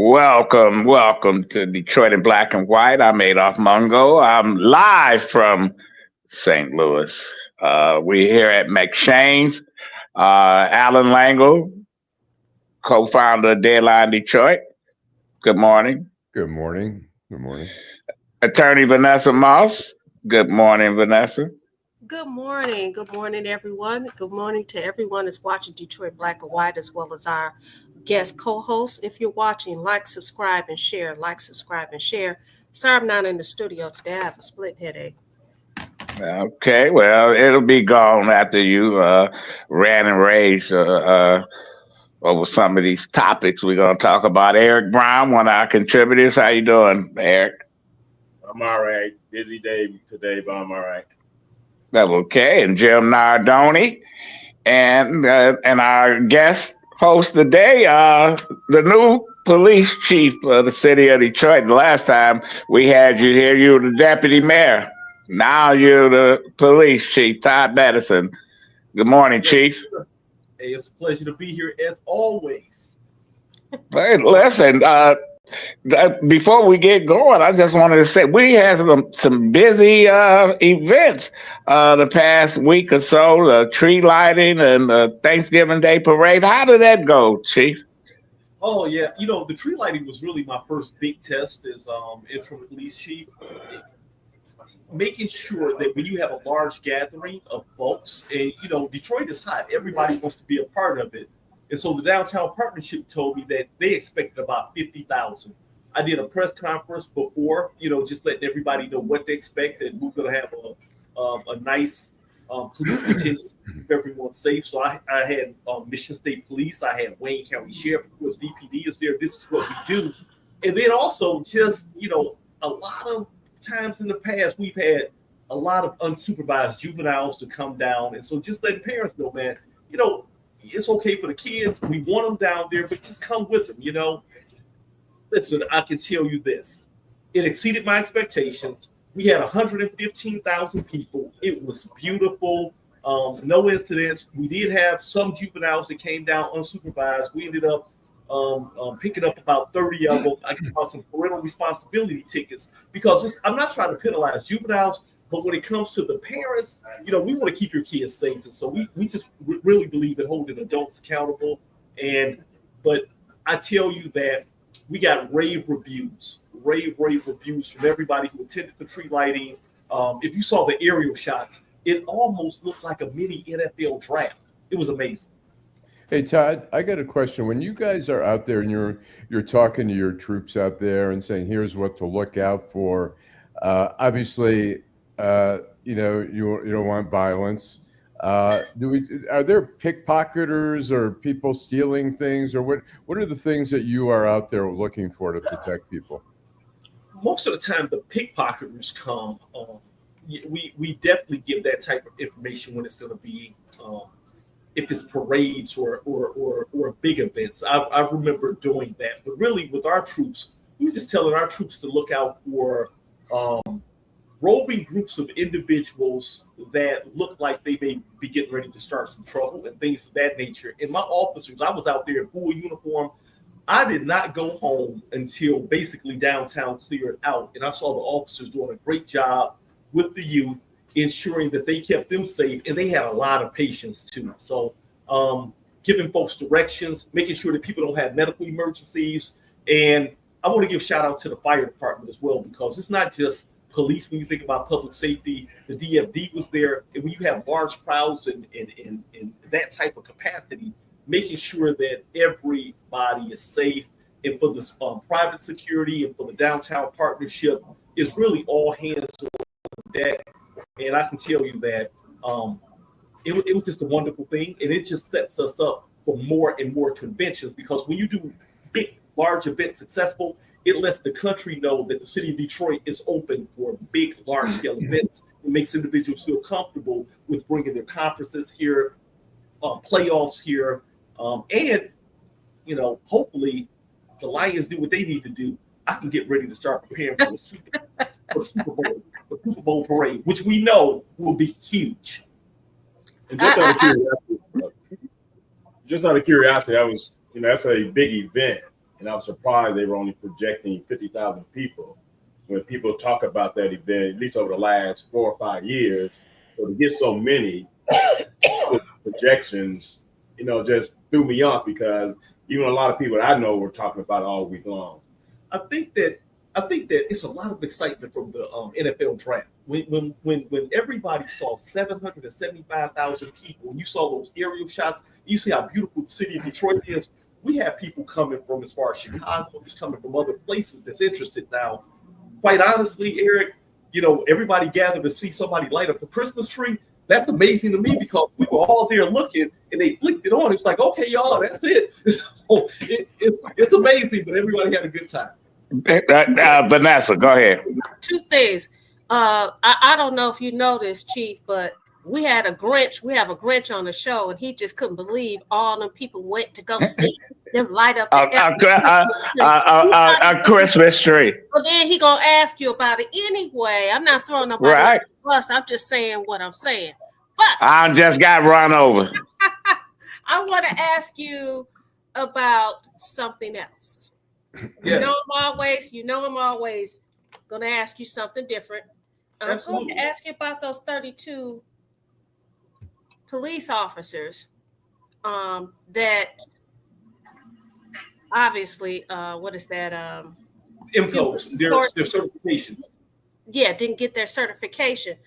Welcome to Detroit in Black and White. I'm Adolph Mongo. I'm live from St. Louis. We're here at McShane's. Allan Lengel, co-founder of Deadline Detroit. Good morning. Good morning. Good morning. Attorney Vanessa Moss. Good morning, Vanessa. Good morning. Good morning, everyone. Good morning to everyone that's watching Detroit Black and White, as well as our guest co-hosts. If you're watching, like, subscribe, and share. Like, subscribe, and share. Sorry I'm not in the studio today. I have a split headache. Okay, well, it'll be gone after you ran and raged over some of these topics we're going to talk about. Eric Brown, one of our contributors. How you doing, Eric? I'm all right. Busy day today, but I'm all right. Okay, and Jim Nardone, and our guest host today, the new police chief of the city of Detroit. The last time we had you here, you were the deputy mayor. Now you're the police chief, Todd Bettison. Good morning, Chief. Sir. Hey, it's a pleasure to be here as always. Hey, listen, before we get going, I just wanted to say we had some busy events the past week or so, the tree lighting and the Thanksgiving Day parade. How did that go, Chief? Oh, yeah. You know, the tree lighting was really my first big test as interim police chief. Making sure that when you have a large gathering of folks, and, you know, Detroit is hot. Everybody wants to be a part of it. And so the Downtown Partnership told me that they expected about 50,000. I did a press conference before, you know, just letting everybody know what they expect, and we're going to have a nice police contingency to keep everyone safe. So I had Mission State Police. I had Wayne County Sheriff, of course, DPD is there. This is what we do. And then also just, you know, a lot of times in the past, we've had a lot of unsupervised juveniles to come down. And so just letting parents know, man, you know, it's okay for the kids. We want them down there, but just come with them, you know. Listen, I can tell you this. It exceeded my expectations. We had 115,000 people. It was beautiful. No incidents. We did have some juveniles that came down unsupervised. We ended up picking up about 30 of them. I gave out some parental responsibility tickets because I'm not trying to penalize juveniles, but when it comes to the parents, you know, we want to keep your kids safe. And so we just really believe in holding adults accountable. But I tell you that we got rave reviews from everybody who attended the tree lighting. If you saw the aerial shots, it almost looked like a mini NFL draft. It was amazing. Hey, Todd, I got a question. When you guys are out there and you're talking to your troops out there and saying, here's what to look out for, obviously, you know, you don't want violence. Are there pickpocketers or people stealing things, or what are the things that you are out there looking for to protect people? Most of the time, the pickpocketers come. We definitely give that type of information when it's going to be, if it's parades or big events. I remember doing that. But really, with our troops, we were just telling our troops to look out for roving groups of individuals that look like they may be getting ready to start some trouble and things of that nature. And my officers, I was out there in full uniform. I did not go home until basically downtown cleared out. And I saw the officers doing a great job with the youth, ensuring that they kept them safe. And they had a lot of patience too. So giving folks directions, making sure that people don't have medical emergencies. And I want to give shout out to the fire department as well, because it's not just police when you think about public safety. The DFD was there. And when you have large crowds and that type of capacity, making sure that everybody is safe. And for the private security and for the downtown partnership, is really all hands on deck. And I can tell you that it was just a wonderful thing. And it just sets us up for more and more conventions, because when you do big, large events successful, it lets the country know that the city of Detroit is open for big, large-scale events. It makes individuals feel comfortable with bringing their conferences here, playoffs here, and, you know, hopefully the Lions do what they need to do. I can get ready to start preparing for the Super Bowl parade, which we know will be huge. And just out of curiosity, I was, you know, that's a big event. and I was surprised they were only projecting 50,000 people. When people talk about that event, at least over the last 4 or 5 years, so to get so many projections, just threw me off because even a lot of people that I know were talking about it all week long. I think that it's a lot of excitement from the NFL draft. When everybody saw 775,000 people, and you saw those aerial shots, you see how beautiful the city of Detroit is. We have people coming from as far as Chicago, it's coming from other places that's interested now. Quite honestly, Eric, everybody gathered to see somebody light up the Christmas tree. That's amazing to me because we were all there looking and they flicked it on. It's like, okay, y'all, that's it. It's amazing, but everybody had a good time. Vanessa, go ahead. 2 things. I don't know if you know this, Chief, but we have a Grinch on the show, and he just couldn't believe all them people went to go see them light up a Christmas tree. Well, then he gonna ask you about it anyway. I'm not throwing nobody under the bus. I'm just saying what I'm saying. But I just got run over. I want to ask you about something else. Yes. I'm always gonna ask you something different. I'm going to ask you about those 32 police officers that obviously, what is that? MCOs, their certification. Yeah, didn't get their certification.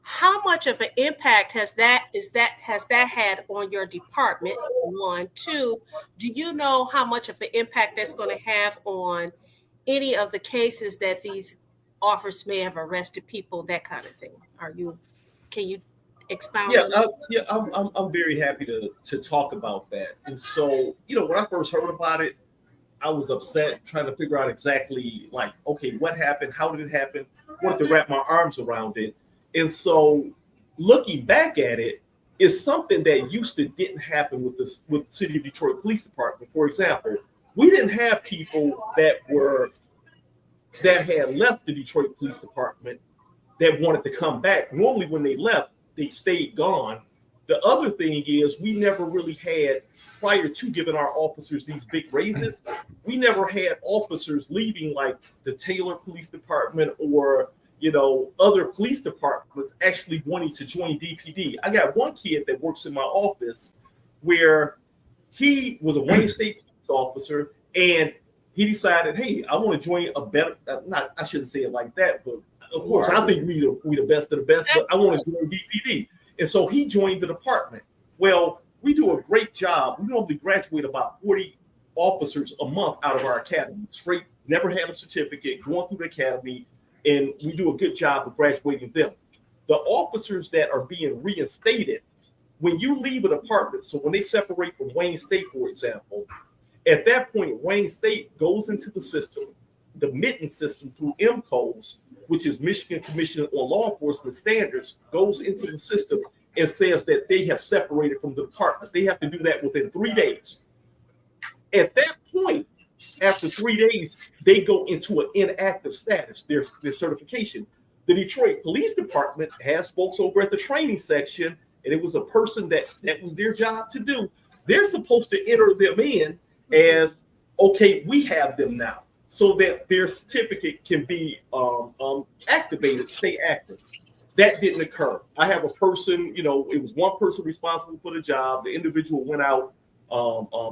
How much of an impact has that had on your department? 1, 2, do you know how much of an impact that's going to have on any of the cases that these officers may have arrested people, that kind of thing? Can you expound on that? I'm very happy to talk about that. And so, when I first heard about it, I was upset trying to figure out exactly okay, what happened? How did it happen? Wanted to wrap my arms around it. And so looking back at it is something that didn't happen with the City of Detroit Police Department. For example, we didn't have people that had left the Detroit Police Department that wanted to come back. Normally when they left, they stayed gone. The other thing is we never really had, prior to giving our officers these big raises, we never had officers leaving like the Taylor Police Department or other police departments actually wanting to join DPD. I got one kid that works in my office where he was a Wayne State police officer and he decided, hey, I want to join a better, I shouldn't say it like that, but of course, I think we the best of the best, but I want to join DPD. And so he joined the department. Well, we do a great job. We normally graduate about 40 officers a month out of our academy, straight, never had a certificate, going through the academy, and we do a good job of graduating them. The officers that are being reinstated, when you leave a department, so when they separate from Wayne State, for example, at that point, Wayne State goes into the system, the mitten system through MCOs, which is Michigan Commission on Law Enforcement Standards, goes into the system and says that they have separated from the department. They have to do that within 3 days. At that point, after 3 days, they go into an inactive status, their certification. The Detroit Police Department has folks over at the training section, and it was a person that was their job to do. They're supposed to enter them in as, okay, we have them now, so that their certificate can be activated, stay active. That didn't occur. I have a person, it was one person responsible for the job. The individual went out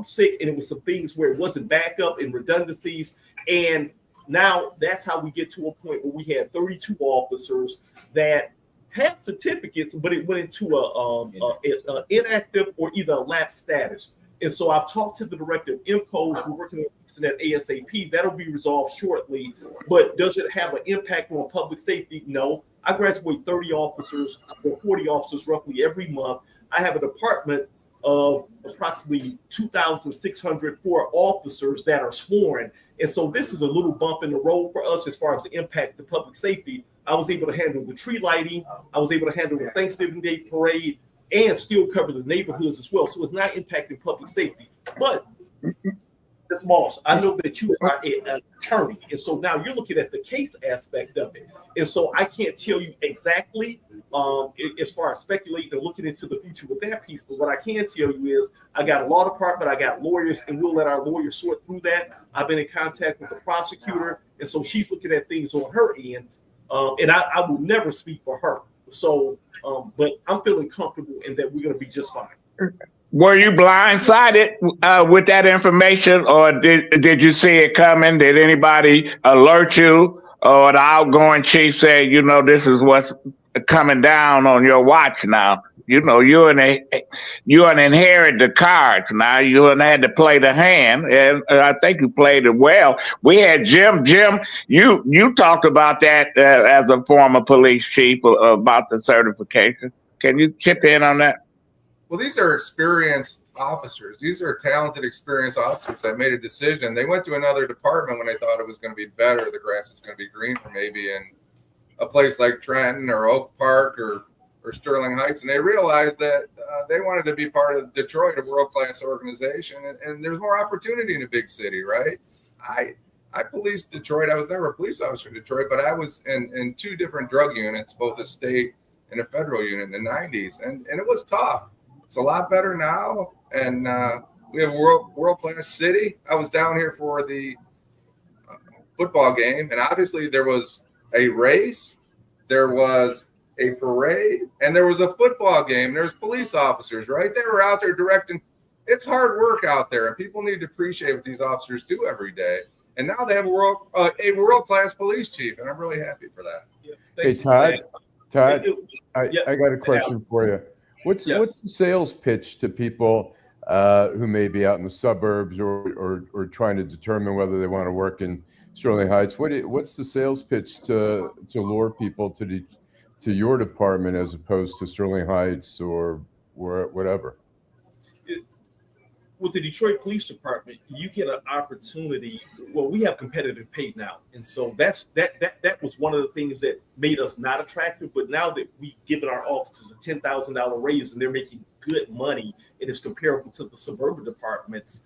sick, and it was some things where it wasn't backup and redundancies. And now that's how we get to a point where we had 32 officers that had certificates, but it went into a inactive or either a lapsed status. And so I've talked to the director of MCOs. We're working on fixing that ASAP. That'll be resolved shortly. But does it have an impact on public safety? No. I graduate 30 officers or 40 officers roughly every month. I have a department of approximately 2,604 officers that are sworn. And so this is a little bump in the road for us as far as the impact to public safety. I was able to handle the tree lighting. I was able to handle the Thanksgiving Day parade and still cover the neighborhoods as well. So it's not impacting public safety. But the Ms. Moss, I know that you are an attorney, and so now you're looking at the case aspect of it. And so I can't tell you exactly as far as speculating and looking into the future with that piece, but what I can tell you is I got a law department, I got lawyers, and we'll let our lawyers sort through that. I've been in contact with the prosecutor, and so she's looking at things on her end, and I will never speak for her. So, but I'm feeling comfortable in that we're going to be just fine. Were you blindsided with that information, or did you see it coming? Did anybody alert you, or the outgoing chief say, you know, this is what's coming down on your watch now? You know, you inherit the cards now. You had to play the hand, and I think you played it well. We had Jim. Jim, you talked about that as a former police chief about the certification. Can you chip in on that? Well, these are experienced officers. These are talented, experienced officers that made a decision. They went to another department when they thought it was going to be better. The grass is going to be greener, maybe in a place like Trenton or Oak Park or Sterling Heights. And they realized that they wanted to be part of Detroit, a world-class organization. And there's more opportunity in a big city, right? I policed Detroit. I was never a police officer in Detroit, but I was in 2 different drug units, both a state and a federal unit in the 90s. And it was tough. It's a lot better now, and we have a world-class city. I was down here for the football game, and obviously there was a race, there was a parade, and there was a football game. There's police officers, right? They were out there directing. It's hard work out there, and people need to appreciate what these officers do every day. And now they have a world-class police chief, and I'm really happy for that. Yeah, Hey, Todd, I got a question for you. What's the sales pitch to people who may be out in the suburbs or trying to determine whether they want to work in Sterling Heights? What's the sales pitch to lure people to your department as opposed to Sterling Heights or whatever? With the Detroit Police Department, you get an opportunity. Well, we have competitive pay now, and so that was one of the things that made us not attractive. But now that we've given our officers a $10,000 raise and they're making good money, and it's comparable to the suburban departments,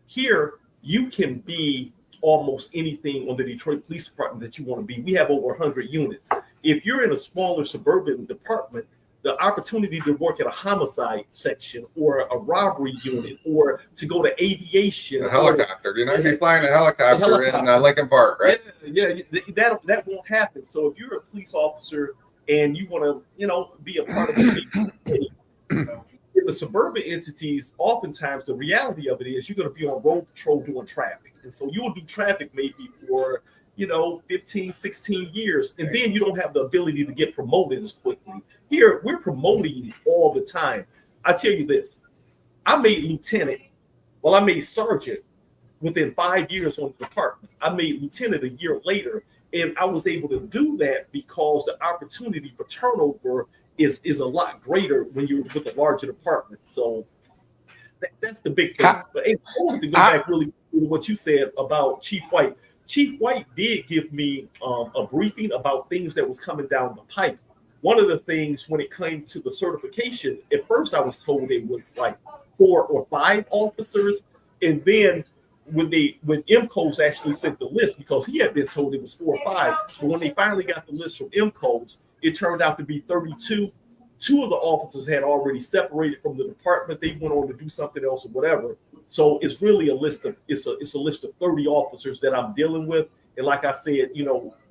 here you can be almost anything on the Detroit Police Department that you want to be. We have over 100 units. If you're in a smaller suburban department, the opportunity to work at a homicide section or a robbery unit or to go to aviation. A helicopter. You're not going to be flying a helicopter in Lincoln Park, right? Yeah, that won't happen. So if you're a police officer and you want to, be a part of a big community, in the suburban entities, oftentimes the reality of it is you're going to be on road patrol doing traffic. And so you'll do traffic maybe for 15, 16 years, and then you don't have the ability to get promoted as quickly. Here, we're promoting all the time. I tell you this, I made lieutenant, I made sergeant within 5 years on the department. I made lieutenant a year later, and I was able to do that because the opportunity for turnover is a lot greater when you're with a larger department. So that's the big thing. But I wanted to go back really to what you said about Chief White. Chief White did give me a briefing about things that was coming down the pipe. One of the things when it came to the certification, at first I was told it was like 4 or 5 officers. And then when MCOs actually sent the list, because he had been told it was 4 or 5, but when they finally got the list from MCOs, it turned out to be 32. 2 of the officers had already separated from the department. They went on to do something else or whatever. So it's really a list of 30 officers that I'm dealing with. And like I said,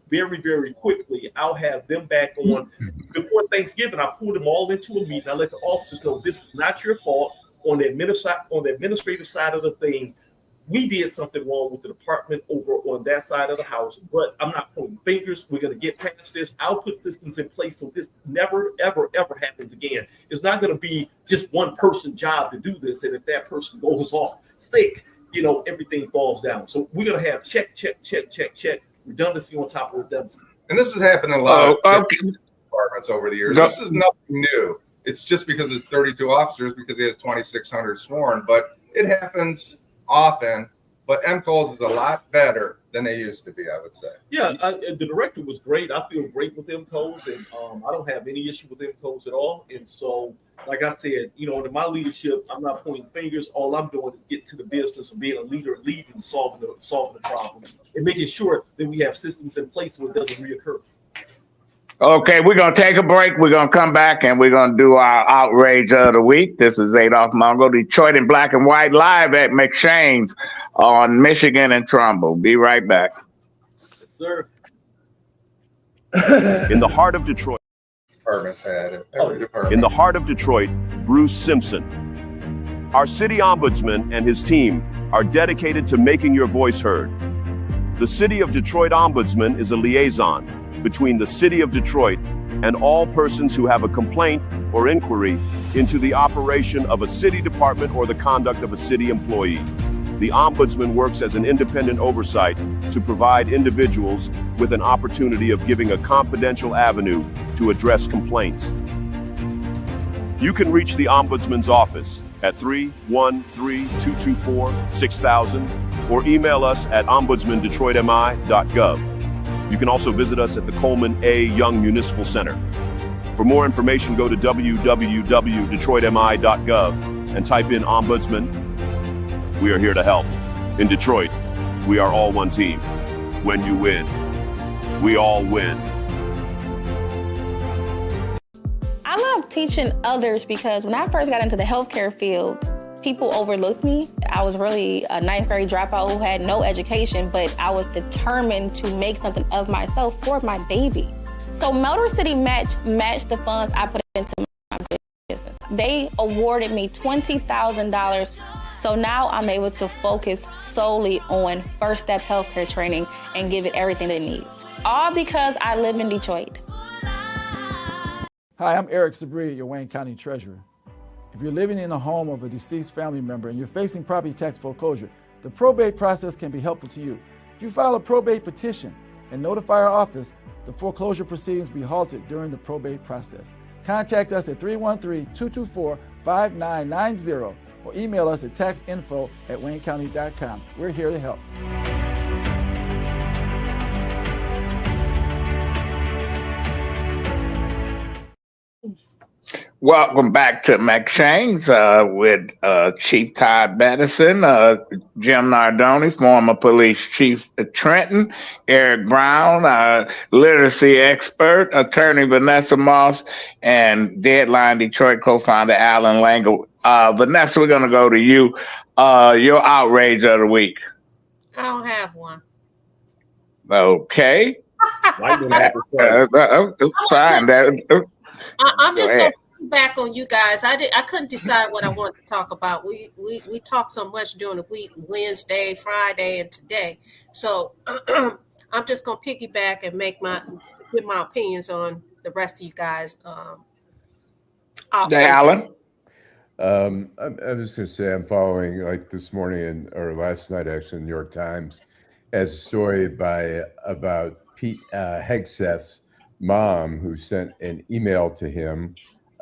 very, very quickly, I'll have them back on before Thanksgiving. I pull them all into a meeting. I let the officers know this is not your fault. On the administrative side of the thing, we did something wrong with the department over on that side of the house, but I'm not pointing fingers. We're going to get past this. I'll put systems in place so this never, ever, ever happens again. It's not going to be just one person's job to do this. And if that person goes off sick, everything falls down. So we're going to have check, redundancy on top of redundancy. And this has happened in a lot of departments over the years. This is nothing new. It's just because it's 32 officers because he has 2,600 sworn, but it happens often, but MCOs is a lot better than they used to be, I would say. Yeah, the director was great. I feel great with MCOs, and I don't have any issue with MCOs at all. And so like I said, under my leadership, I'm not pointing fingers. All I'm doing is getting to the business of being a leader, leading, and solving the problems, and making sure that we have systems in place so it doesn't reoccur. Okay, we're going to take a break. We're going to come back and we're going to do our outrage of the week. This is Adolph Mongo, Detroit in black and white, live at McShane's on Michigan and Trumbull. Be right back. Yes, sir. In the heart of Detroit. Departments had it. Every department. In the heart of Detroit, Bruce Simpson. Our city ombudsman and his team are dedicated to making your voice heard. The City of Detroit Ombudsman is a liaison between the City of Detroit and all persons who have a complaint or inquiry into the operation of a city department or the conduct of a city employee. The Ombudsman works as an independent oversight to provide individuals with an opportunity of giving a confidential avenue to address complaints. You can reach the Ombudsman's office at 313-224-6000 or email us at ombudsmandetroitmi.gov. You can also visit us at the Coleman A. Young Municipal Center. For more information, go to www.detroitmi.gov and type in Ombudsman. We are here to help. In Detroit, we are all one team. When you win, we all win. I love teaching others because when I first got into the healthcare field, people overlooked me. I was really a ninth grade dropout who had no education, but I was determined to make something of myself for my baby. So Motor City matched the funds I put into my business. They awarded me $20,000. So now I'm able to focus solely on first step healthcare training and give it everything it needs. All because I live in Detroit. Hi, I'm Eric Sabri, your Wayne County Treasurer. If you're living in a home of a deceased family member and you're facing property tax foreclosure, the probate process can be helpful to you. If you file a probate petition and notify our office, the foreclosure proceedings will be halted during the probate process. Contact us at 313-224-5990 or email us at taxinfo@waynecounty.com. We're here to help. Welcome back to McShane's with Chief Todd Bettison, Jim Nardone, former police chief at Trenton, Eric Brown, literacy expert, attorney Vanessa Moss, and Deadline Detroit co-founder Allan Lengel. Vanessa, we're going to go to you. Your outrage of the week. I don't have one. Okay. Fine. I'm just going to back on you guys. I couldn't decide what I wanted to talk about. We talk so much during the week, Wednesday, Friday, and today. So I'm just gonna piggyback and give my opinions on the rest of you guys. Allan. I was going to say I'm following like this morning or last night actually in the New York Times has a story about Pete Hegseth's mom who sent an email to him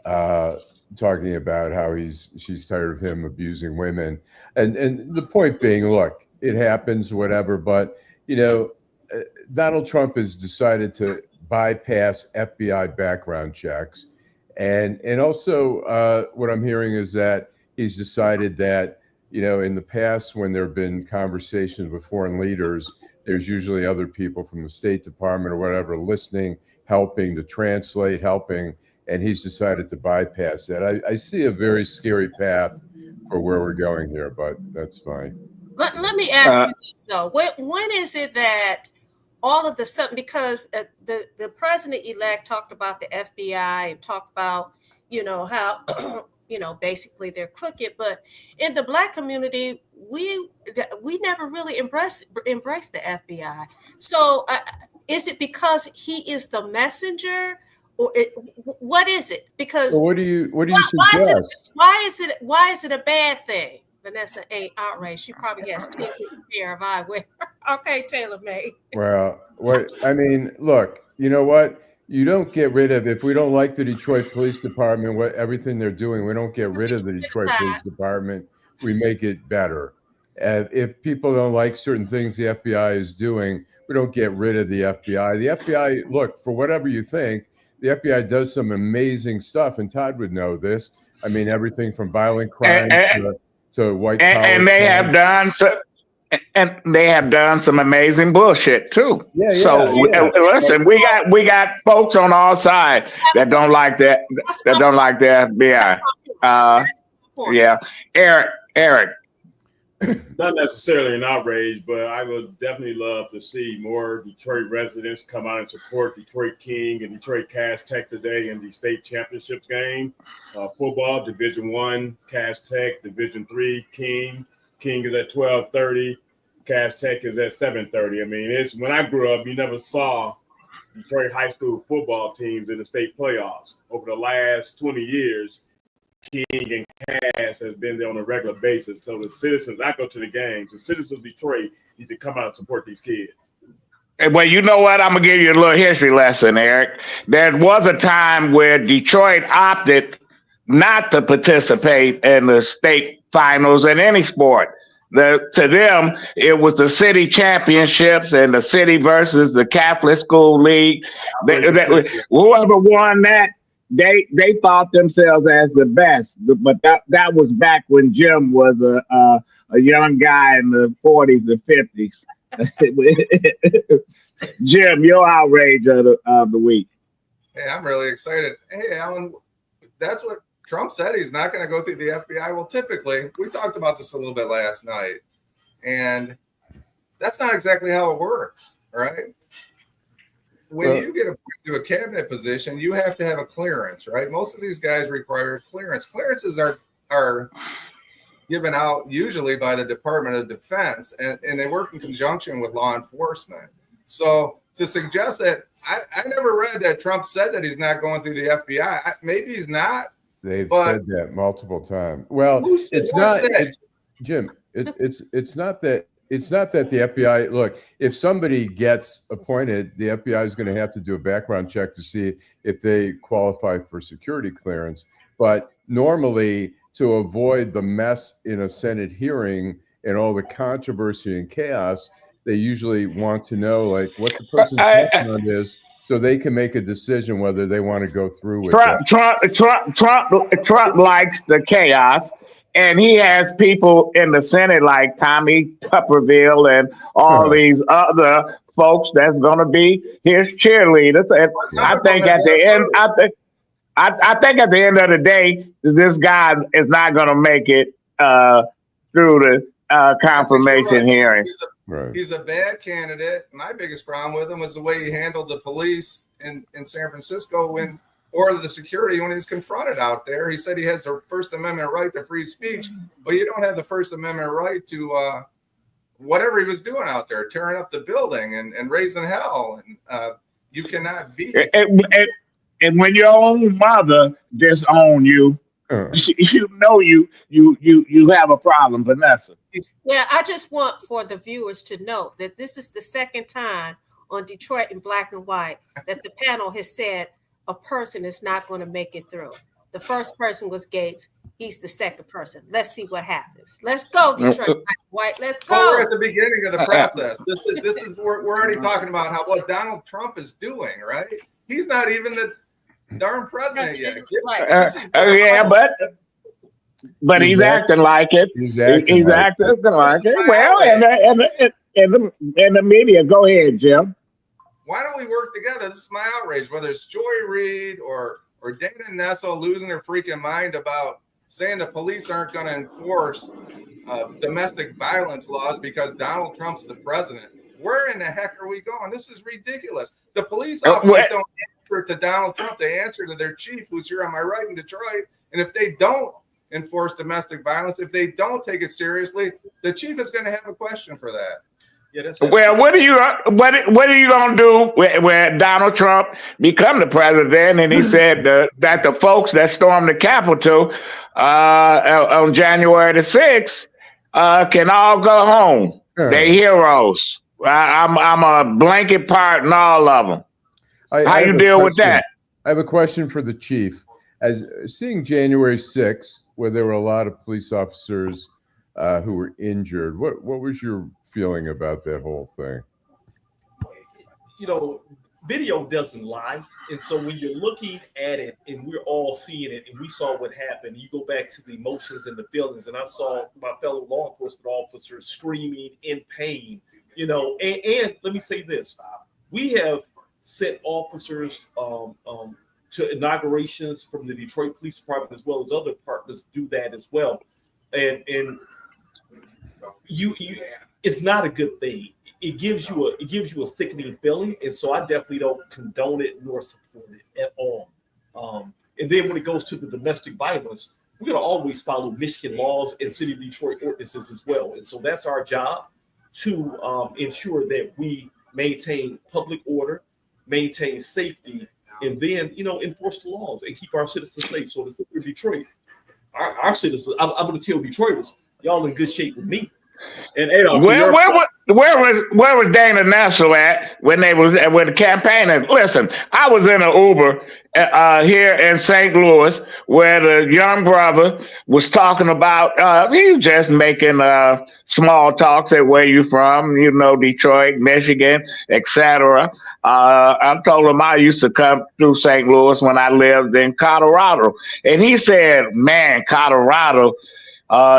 talking about how she's tired of him abusing women, and the point being, look, it happens, whatever, but Donald Trump has decided to bypass FBI background checks, and also what I'm hearing is that he's decided that in the past when there have been conversations with foreign leaders, there's usually other people from the State Department or whatever listening, helping to translate, and he's decided to bypass that. I see a very scary path for where we're going here, but that's fine. Let me ask you this, though. When is it that all of the sudden, because the president-elect talked about the FBI and talked about, how, basically they're crooked, but in the Black community, we never really embraced the FBI. So is it because he is the messenger? Or what is it? Because what do you suggest? Why is it a bad thing? Vanessa ain't outraged. She probably has 10 pair of eyewear. Okay, Taylor May. Well, look, you know what? You don't get rid of, if we don't like the Detroit Police Department, everything they're doing, we don't get rid of the Detroit Police Department. We make it better. If people don't like certain things the FBI is doing, we don't get rid of the FBI. The FBI, look, for whatever you think, the FBI does some amazing stuff, and Todd would know this. I mean, everything from violent crime to white collar. And they have done so. And they have done some amazing bullshit too. Listen, we got folks on all sides that don't like that. That don't like the FBI. Yeah, Eric. Not necessarily an outrage, but I would definitely love to see more Detroit residents come out and support Detroit King and Detroit Cass Tech today in the state championships game. Football, Division I, Cass Tech, Division III, King. King is at 12:30. Cass Tech is at 7:30. I mean, it's when I grew up, you never saw Detroit high school football teams in the state playoffs. Over the last 20 years, King and Cass has been there on a regular basis. So the citizens, I go to the games, the citizens of Detroit need to come out and support these kids. Well, you know what? I'm going to give you a little history lesson, Eric. There was a time where Detroit opted not to participate in the state finals in any sport. To them, it was the city championships and the city versus the Catholic School League. Whoever won that, they thought themselves as the best. But that was back when Jim was a young guy in the 40s and 50s. Jim, your outrage of the week. Hey, I'm really excited. Hey, Allan, that's what Trump said. He's not going to go through the FBI. Well, typically, we talked about this a little bit last night, and that's not exactly how it works, right? When you get appointed to a cabinet position, you have to have a clearance, right? Most of these guys require clearance. Clearances are given out usually by the Department of Defense, and they work in conjunction with law enforcement. So to suggest that, I never read that Trump said that he's not going through the FBI. Maybe he's not. They've said that multiple times. Well, it's not, Jim. It's not that the FBI. Look, if somebody gets appointed, the FBI is going to have to do a background check to see if they qualify for security clearance. But normally, to avoid the mess in a Senate hearing and all the controversy and chaos, they usually want to know like what the person's background is, so they can make a decision whether they want to go through with Trump likes the chaos, and he has people in the Senate like Tommy Tuberville and all these other folks that's going to be his cheerleaders. And I think at the end, I think at the end of the day, this guy is not going to make it through the confirmation hearing. He's a bad candidate. My biggest problem with him was the way he handled the police in San Francisco or the security when he was confronted out there. He said he has the First Amendment right to free speech, but you don't have the First Amendment right to whatever he was doing out there, tearing up the building and raising hell. And you cannot be. And when your own mother disown you, you know you have a problem, Vanessa. Yeah, I just want for the viewers to know that this is the second time on Detroit in Black and White that the panel has said a person is not going to make it through. The first person was Gates. He's the second person. Let's see what happens. Let's go, Detroit Black and White. Let's go. We're at the beginning of the process. This is we're already talking about what Donald Trump is doing, right? He's not even the darn president yet. But he's acting like it. He's acting like it. Well, and the media. Go ahead, Jim. Why don't we work together? This is my outrage. Whether it's Joy Reid or Dana Nessa losing their freaking mind about saying the police aren't going to enforce domestic violence laws because Donald Trump's the president. Where in the heck are we going? This is ridiculous. The police officers don't answer to Donald Trump. They answer to their chief, who's here on my right in Detroit. And if they don't enforce domestic violence, if they don't take it seriously, the chief is going to have a question for that. Yeah, well, what are you going to do when Donald Trump become the president? And he said that the folks that stormed the Capitol on January the 6th can all go home. They're heroes. I'm a blanket part in all of them. How you deal with that? I have a question for the chief. As seeing January 6th, where there were a lot of police officers who were injured, what was your feeling about that whole thing? You know, video doesn't lie. And so when you're looking at it and we're all seeing it and we saw what happened, you go back to the emotions and the feelings. And I saw my fellow law enforcement officers screaming in pain, you know, and let me say this. We have sent officers to inaugurations from the Detroit Police Department as well as other partners do that as well. And you it's not a good thing. It gives you a sickening feeling, and so I definitely don't condone it nor support it at all. And then when it goes to the domestic violence, we're going to always follow Michigan laws and City of Detroit ordinances as well. And so that's our job to ensure that we maintain public order, maintain safety, and then enforce the laws and keep our citizens safe. So the City of Detroit, our citizens, I'm going to tell Detroiters, y'all in good shape with me. And Adolph, where was Dana Nessel at when the campaign? Listen, I was in an Uber here in St. Louis where the young brother was talking about he was just making small talk, say where you from, Detroit, Michigan, etc. I told him I used to come through St. Louis when I lived in Colorado, and he said, "Man, Colorado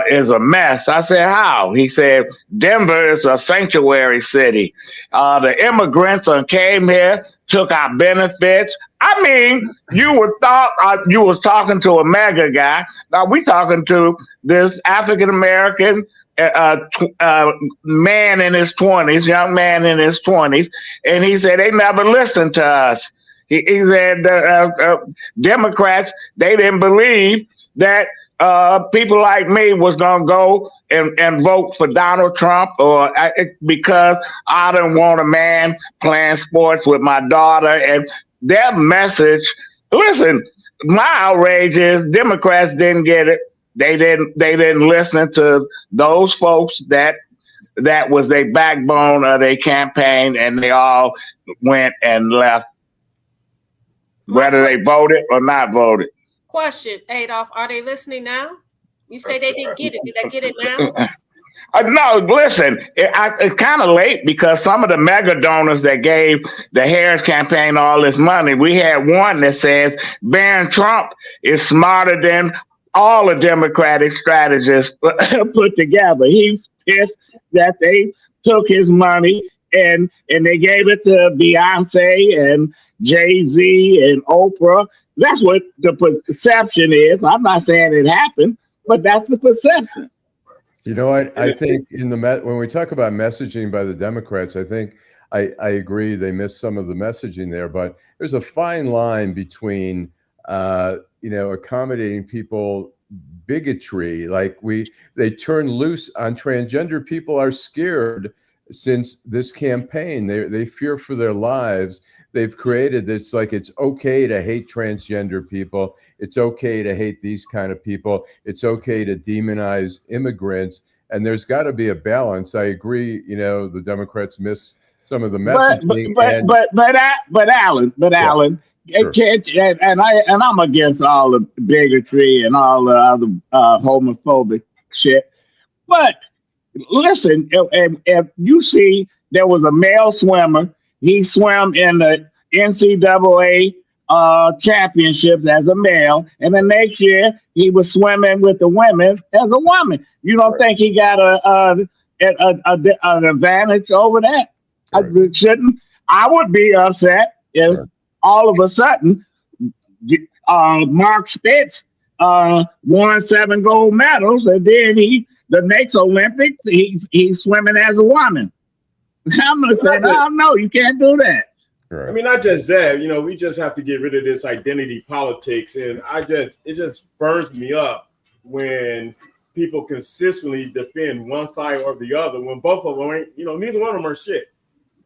is a mess." I said, "How?" He said, "Denver is a sanctuary city. The immigrants came here, took our benefits." I mean, you would thought you was talking to a mega guy. Now we talking to this African American man in his 20s, young man in his 20s, and he said they never listened to us. He said Democrats, they didn't believe that people like me was gonna go and vote for Donald Trump, or because I didn't want a man playing sports with my daughter. And their message, listen, my outrage is Democrats didn't get it. They didn't listen to those folks that was their backbone of their campaign, and they all went and left, whether they voted or not voted. Question, Adolph, are they listening now? You say they didn't get it. Did they get it now? No, listen, it's kind of late because some of the mega donors that gave the Harris campaign all this money, we had one that says Barron Trump is smarter than all the Democratic strategists put together. He's pissed that they took his money and they gave it to Beyonce and Jay-Z and Oprah. That's what the perception is. I'm not saying it happened, but that's the perception. You know what? I think when we talk about messaging by the Democrats, I think I agree they missed some of the messaging there. But there's a fine line between accommodating people, bigotry, like they turn loose on transgender people are scared since this campaign. They fear for their lives. They've created this, like, it's okay to hate transgender people. It's okay to hate these kind of people. It's okay to demonize immigrants. And there's got to be a balance. I agree. The Democrats miss some of the messaging. But Allan, sure. and I'm against all the bigotry and all the other homophobic shit. But listen, if you see there was a male swimmer. He swam in the NCAA championships as a male, and the next year he was swimming with the women as a woman. You don't think he got an advantage over that? Right. I would be upset if all of a sudden Mark Spitz won 7 gold medals, and then the next Olympics he's swimming as a woman. I'm gonna say, no, you can't do that. Right. I mean, not just that. We just have to get rid of this identity politics, and it just burns me up when people consistently defend one side or the other when both of them ain't. Neither one of them are shit.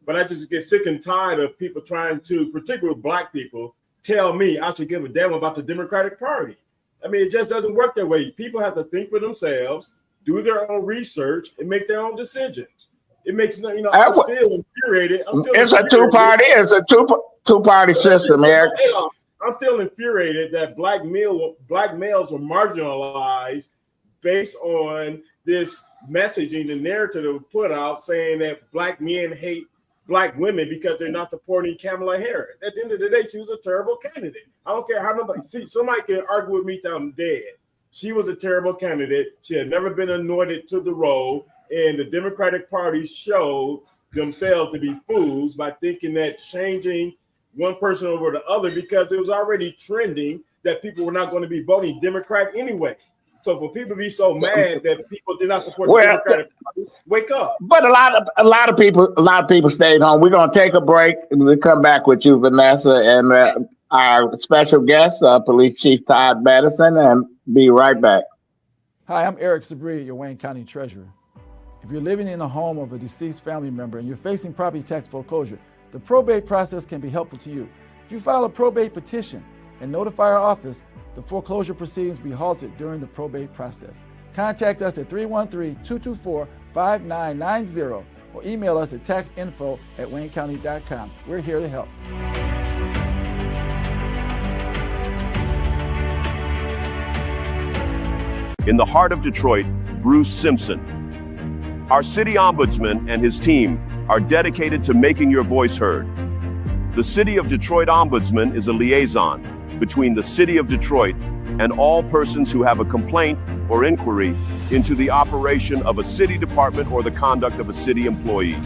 But I just get sick and tired of people trying to, particularly Black people, tell me I should give a damn about the Democratic Party. I mean, it just doesn't work that way. People have to think for themselves, do their own research, and make their own decisions. It makes I'm still infuriated. It's a two-party system, Eric. I'm still infuriated that black males were marginalized based on this messaging, the narrative that was put out saying that Black men hate black women because they're not supporting Kamala Harris. At the end of the day, she was a terrible candidate. I don't care how nobody see. Somebody can argue with me till I'm dead. She was a terrible candidate. She had never been anointed to the role, and the Democratic Party showed themselves to be fools by thinking that changing one person over the other, because it was already trending that people were not going to be voting Democrat anyway. So for people to be so mad that people did not support the Democratic Party, wake up. But a lot of people stayed home. We're gonna take a break and we'll come back with you, Vanessa, and our special guest, Police Chief Todd Bettison, and be right back. Hi, I'm Eric Sabri, your Wayne County Treasurer. If you're living in the home of a deceased family member and you're facing property tax foreclosure, the probate process can be helpful to you. If you file a probate petition and notify our office, the foreclosure proceedings will be halted during the probate process. Contact us at 313-224-5990 or email us at taxinfo@waynecounty.com. We're here to help. In the heart of Detroit, Bruce Simpson. Our city ombudsman and his team are dedicated to making your voice heard. The City of Detroit Ombudsman is a liaison between the City of Detroit and all persons who have a complaint or inquiry into the operation of a city department or the conduct of a city employee.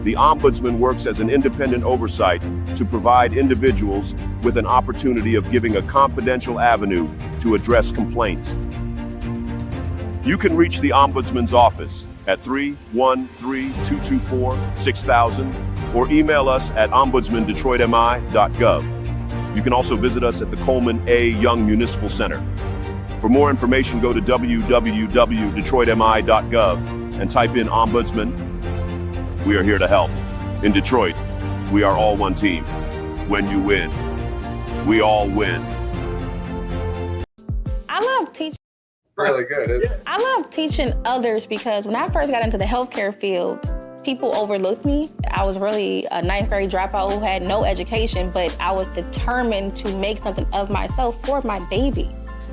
The Ombudsman works as an independent oversight to provide individuals with an opportunity of giving a confidential avenue to address complaints. You can reach the Ombudsman's office at 313-224-6000 or email us at ombudsmandetroitmi.gov. You can also visit us at the Coleman A. Young Municipal Center. For more information, go to www.detroitmi.gov and type in Ombudsman. We are here to help. In Detroit, we are all one team. When you win, we all win. I love teaching. Really good, isn't it? I love teaching others because when I first got into the healthcare field, people overlooked me. I was really a ninth grade dropout who had no education, but I was determined to make something of myself for my baby.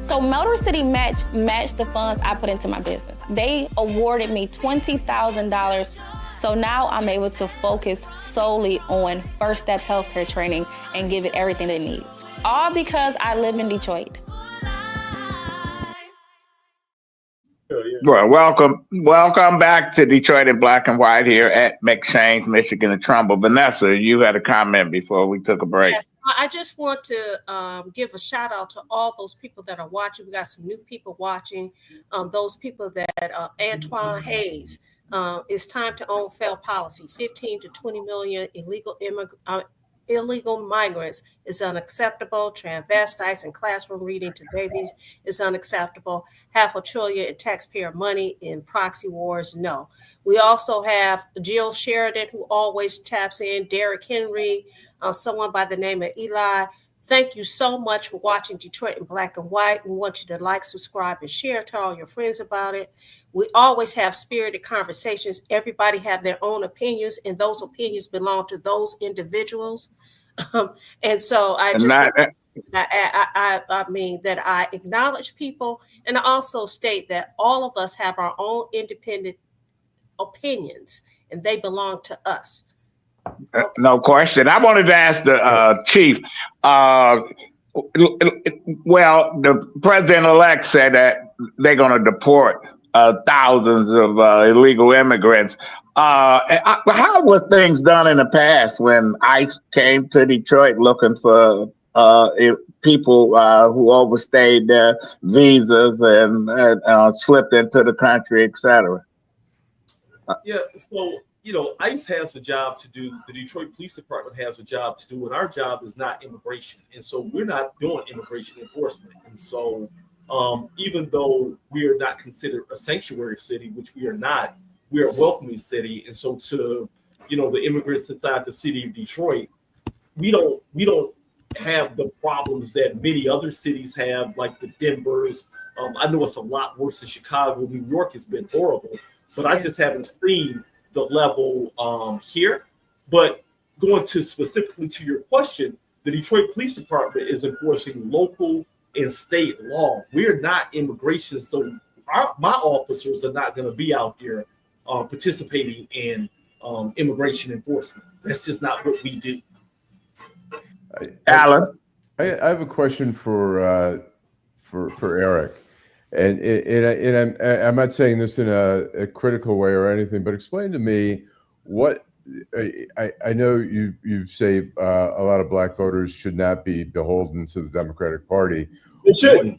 So Motor City matched the funds I put into my business. They awarded me $20,000. So now I'm able to focus solely on first step healthcare training and give it everything it needs. All because I live in Detroit. Well, welcome back to Detroit in Black and White here at McShane's, Michigan and Trumbull. Vanessa, you had a comment before we took a break. Yes, I just want to give a shout out to all those people that are watching. We got some new people watching. Those people that Antoine Hayes. It's time to own fail policy. 15 to 20 million illegal migrants is unacceptable. Transvestites and classroom reading to babies is unacceptable. $500 billion in taxpayer money in proxy wars, no. We also have Jill Sheridan, who always taps in, Derek Henry, someone by the name of Eli. Thank you so much for watching Detroit in Black and White. We want you to like, subscribe, and share. Tell all your friends about it. We always have spirited conversations. Everybody have their own opinions, and those opinions belong to those individuals. And so I mean that I acknowledge people, and I also state that all of us have our own independent opinions, and they belong to us. No question. I wanted to ask the chief. Well, the president-elect said that they're going to deport thousands of illegal immigrants. How was things done in the past when ICE came to Detroit looking for people who overstayed their visas and slipped into the country, et cetera? Yeah, so, ICE has a job to do. The Detroit Police Department has a job to do, and our job is not immigration. And so we're not doing immigration enforcement. And so even though we are not considered a sanctuary city, which we are not, we are a welcoming city. And so to, the immigrants inside the city of Detroit, we don't have the problems that many other cities have, like the Denvers. I know it's a lot worse in Chicago. New York has been horrible, but I just haven't seen the level here. But going to specifically to your question, the Detroit Police Department is enforcing local and state law. We're not immigration, so my officers are not going to be out there participating in immigration enforcement. That's just not what we do. Allan? I have a question for Eric, and I'm not saying this in a critical way or anything, but explain to me what I know you say a lot of black voters should not be beholden to the Democratic Party. They shouldn't.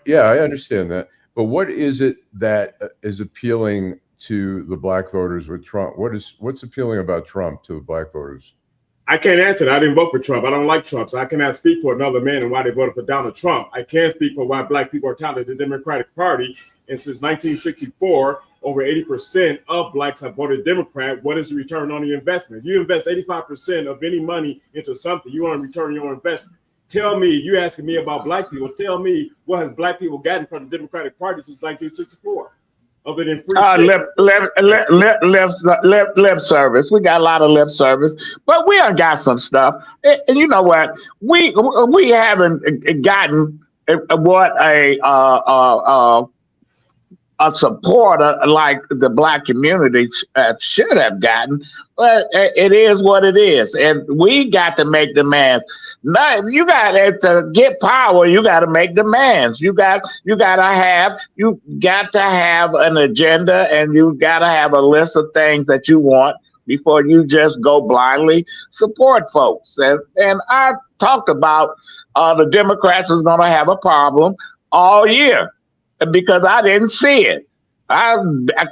Yeah, I understand that, but what is it that is appealing to the black voters with Trump? What's appealing about Trump to the black voters? I can't answer that. I didn't vote for Trump. I don't like Trump, so I cannot speak for another man and why they voted for Donald Trump. I can speak for why black people are talented in the Democratic Party. And since 1964, over 80% of blacks have voted Democrat. What is the return on the investment? You invest 85% of any money into something, you want to return your investment. Tell me, you asking me about black people, tell me what has black people gotten from the Democratic Party since 1964? Other than free lip service. We got a lot of lip service, but we done got some stuff. And you know what? We haven't gotten what a supporter like the black community should have gotten. But it is what it is, and we got to make demands. You got to get power. You got to make demands. You got to have an agenda, and you got to have a list of things that you want before you just go blindly support folks. And I talked about the Democrats was going to have a problem all year because I didn't see it. I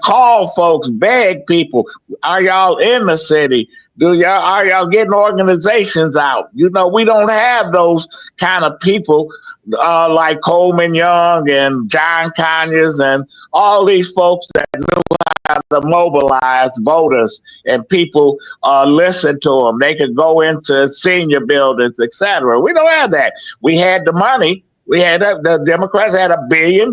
called folks, begged people, are y'all in the city? Are y'all getting organizations out? You know, we don't have those kind of people like Coleman Young and John Conyers and all these folks that knew how to mobilize voters, and people listen to them. They could go into senior buildings, etc. We don't have that. We had the money. The Democrats had $1 billion.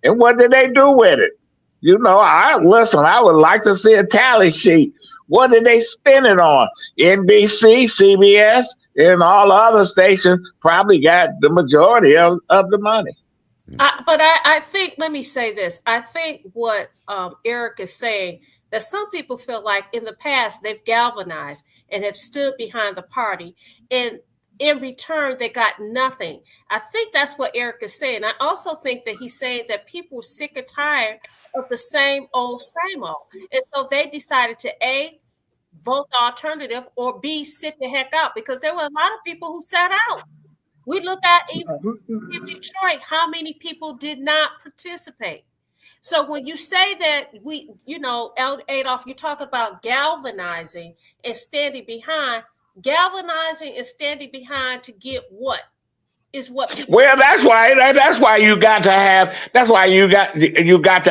And what did they do with it? You know, I would like to see a tally sheet. What did they spend it on? NBC, CBS, and all the other stations probably got the majority of the money. But I think, let me say this. I think what Eric is saying, that some people feel like in the past they've galvanized and have stood behind the party, and in return, they got nothing. I think that's what Eric is saying. I also think that he's saying that people are sick and tired of the same old. And so they decided to A, vote the alternative, or B, sit the heck out, because there were a lot of people who sat out. We look at even in Detroit, how many people did not participate. So when you say that Adolph, you're talking about galvanizing and standing behind. Galvanizing and standing behind to get what is what people. Well, that's why you got to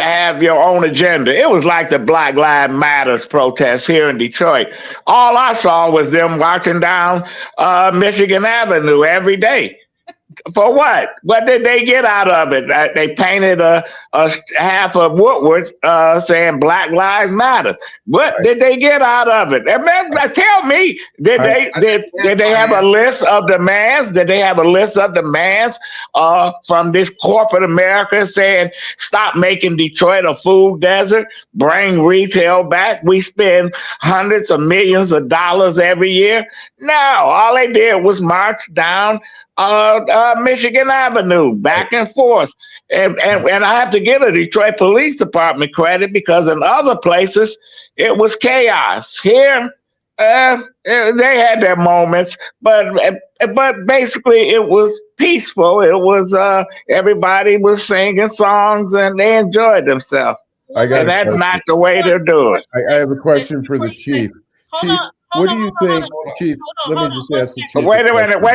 have your own agenda. It was like the Black Lives Matter protests here in Detroit. All I saw was them walking down Michigan Avenue every day. For what? What did they get out of it? They painted a half of Woodward's saying Black Lives Matter. What did they get out of it? Tell me, did they have a list of demands? Did they have a list of demands from this corporate America saying stop making Detroit a food desert, bring retail back? We spend hundreds of millions of dollars every year. No, all they did was march down Michigan Avenue, back and forth. And I have to give the Detroit Police Department credit, because in other places it was chaos. Here, they had their moments, but basically it was peaceful. It was everybody was singing songs and they enjoyed themselves. And that's not the way to do it. I have a question for the chief. What do you think, Chief? Let me just ask the chief. Wait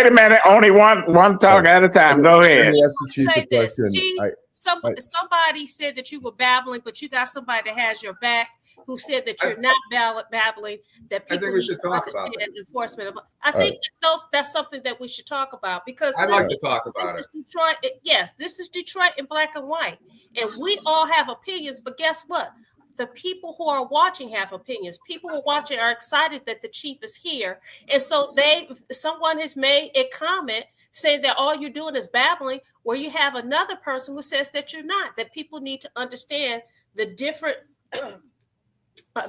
a minute. Only one talk at a time. Go ahead. Let me ask the chief a question. Chief, somebody said that you were babbling, but you got somebody that has your back who said that you're not babbling. That people I think we should talk about it. Enforcement. I think that's something that we should talk about, because I'd like to talk about it. Detroit. Yes, this is Detroit in black and white, and we all have opinions. But guess what? The people who are watching have opinions. People who are watching are excited that the chief is here. And so someone has made a comment saying that all you're doing is babbling, where you have another person who says that you're not, that people need to understand the different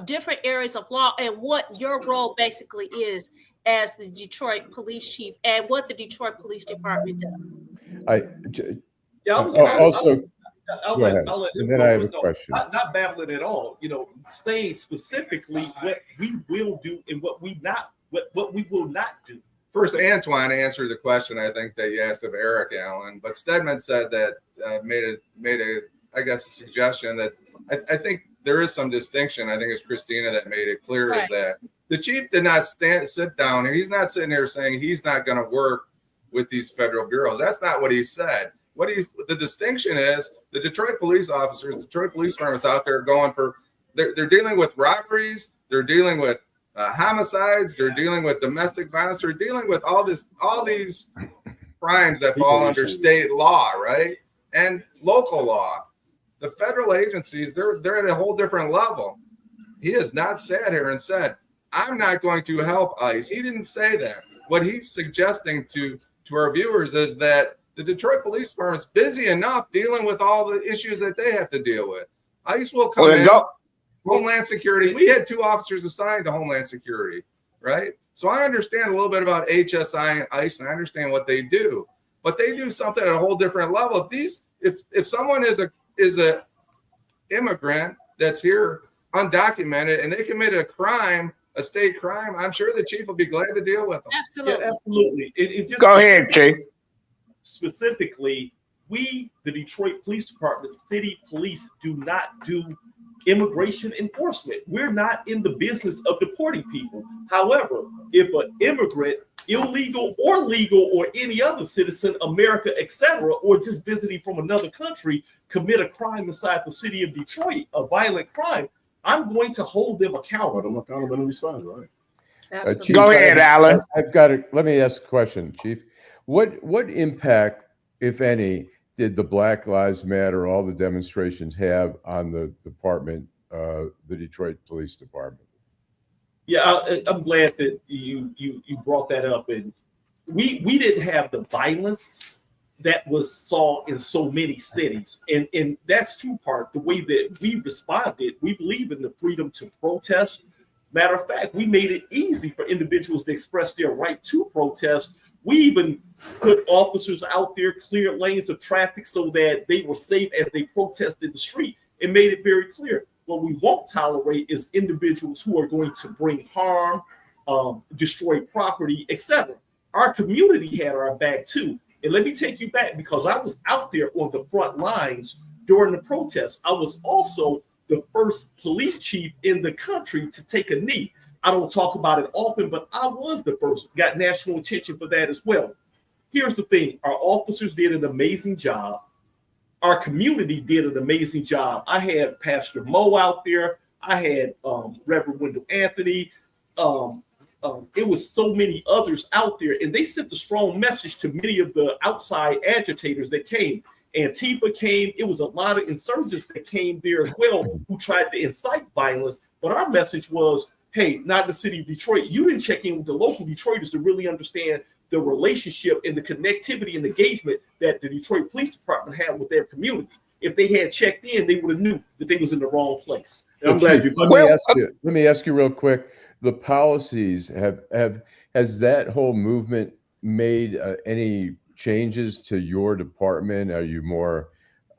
different areas of law and what your role basically is as the Detroit police chief and what the Detroit Police Department does. Yeah, Also, I'll go ahead. let him And then go, I have but a no, question. not babbling at all. Saying specifically what we will do and what we will not do. First, Antoine answered the question I think that you asked of Eric Allan, but Stedman said that made a I guess a suggestion that I think there is some distinction. I think it's Christina that made it clear is that the chief did not sit down and he's not sitting here saying he's not going to work with these federal bureaus. That's not what he said. The distinction is the Detroit police officers, Detroit police firms out there going for they're dealing with robberies, they're dealing with homicides, they're dealing with domestic violence, they're dealing with all these crimes that fall under state law, right? And local law. The federal agencies, they're at a whole different level. He has not sat here and said, I'm not going to help ICE. He didn't say that. What he's suggesting to our viewers is that the Detroit Police Department is busy enough dealing with all the issues that they have to deal with. ICE will come in. Homeland Security. We had 2 officers assigned to Homeland Security, right? So I understand a little bit about HSI and ICE, and I understand what they do, but they do something at a whole different level. If someone is a immigrant that's here undocumented and they committed a crime, a state crime, I'm sure the chief will be glad to deal with them. Absolutely. Yeah, absolutely. It just Go ahead, Chief. Specifically, we, the Detroit Police Department, city police, do not do immigration enforcement. We're not in the business of deporting people. However, if an immigrant, illegal or legal, or any other citizen, America, etc., or just visiting from another country, commit a crime inside the city of Detroit, a violent crime, I'm going to hold them accountable. I'm accountable and respond, right? Chief, Go ahead, Allan. I've got it. Let me ask a question, Chief. What impact, if any, did the Black Lives Matter, all the demonstrations have on the department, the Detroit Police Department? Yeah, I'm glad that you brought that up. And we didn't have the violence that was saw in so many cities. And that's two-part. The way that we responded, we believe in the freedom to protest. Matter of fact, we made it easy for individuals to express their right to protest. We even put officers out there, cleared lanes of traffic so that they were safe as they protested the street, and made it very clear. What we won't tolerate is individuals who are going to bring harm, destroy property, etc. Our community had our back too. And let me take you back, because I was out there on the front lines during the protest. I was also the first police chief in the country to take a knee. I don't talk about it often, but I was the first, got national attention for that as well. Here's the thing. Our officers did an amazing job. Our community did an amazing job. I had Pastor Mo out there. I had Reverend Wendell Anthony. It was so many others out there, and they sent a strong message to many of the outside agitators that came. Antifa came. It was a lot of insurgents that came there as well who tried to incite violence. But our message was, hey, not in the city of Detroit. You didn't check in with the local Detroiters to really understand the relationship and the connectivity and engagement that the Detroit Police Department had with their community. If they had checked in, they would have knew that they was in the wrong place. I'm glad you. Let me ask you real quick. The policies has that whole movement made any changes to your department? Are you more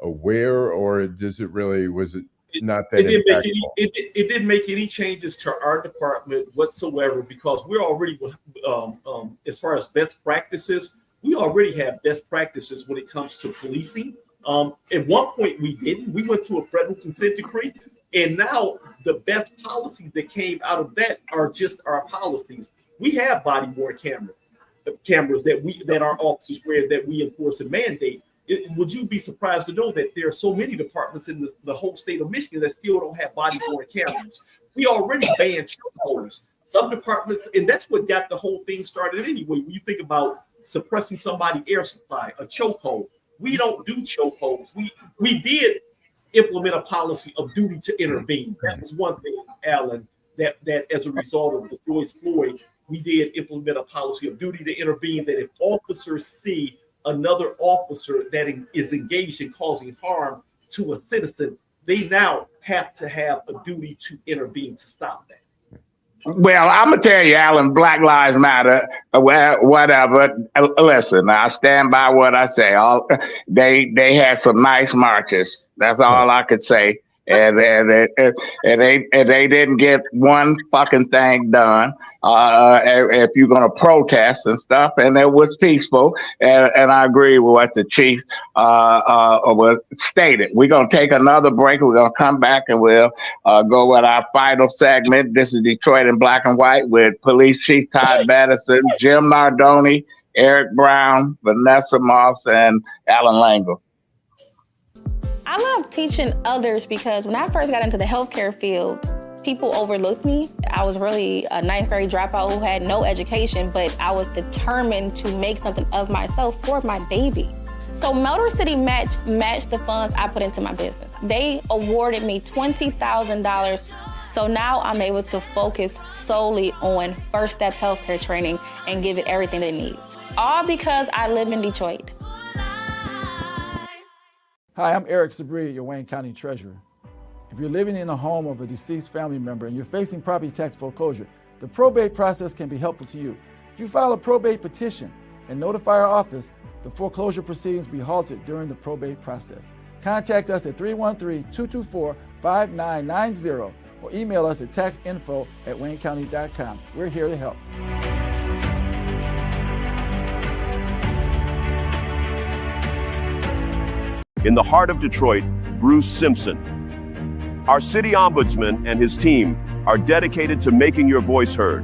aware, or does it really, was it not that impactful? It didn't make any changes to our department whatsoever, because we're already, as far as best practices, we already have best practices when it comes to policing. At one point we didn't. We went to a federal consent decree, and now the best policies that came out of that are just our policies. We have body worn cameras that our officers wear, that we enforce and mandate. Would you be surprised to know that there are so many departments in the whole state of Michigan that still don't have body-worn cameras? We already banned chokeholds. Some departments, and that's what got the whole thing started anyway. When you think about suppressing somebody's air supply, a chokehold, we don't do chokeholds. We did implement a policy of duty to intervene. That was one thing, Allan, that as a result of the George Floyd, we did implement a policy of duty to intervene, that if officers see another officer that is engaged in causing harm to a citizen, they now have to have a duty to intervene to stop that. Well, I'm gonna tell you, Allan, Black Lives Matter, whatever. Listen, I stand by what I say. They had some nice marches. That's all I could say. And they didn't get one fucking thing done. If you're gonna protest and stuff, and it was peaceful, and I agree with what the chief was stated. We're gonna take another break. We're gonna come back and we'll go with our final segment. This is Detroit in Black and White with Police Chief Todd Bettison, Jim Nardone, Eric Brown, Vanessa Moss, and Allan Lengel. I love teaching others because when I first got into the healthcare field, people overlooked me. I was really a ninth grade dropout who had no education, but I was determined to make something of myself for my baby. So Motor City matched the funds I put into my business. They awarded me $20,000. So now I'm able to focus solely on first step healthcare training and give it everything it needs. All because I live in Detroit. Hi, I'm Eric Sabri, your Wayne County Treasurer. If you're living in the home of a deceased family member and you're facing property tax foreclosure, the probate process can be helpful to you. If you file a probate petition and notify our office, the foreclosure proceedings will be halted during the probate process. Contact us at 313-224-5990 or email us at taxinfo@waynecounty.com. We're here to help. In the heart of Detroit, Bruce Simpson. Our city ombudsman and his team are dedicated to making your voice heard.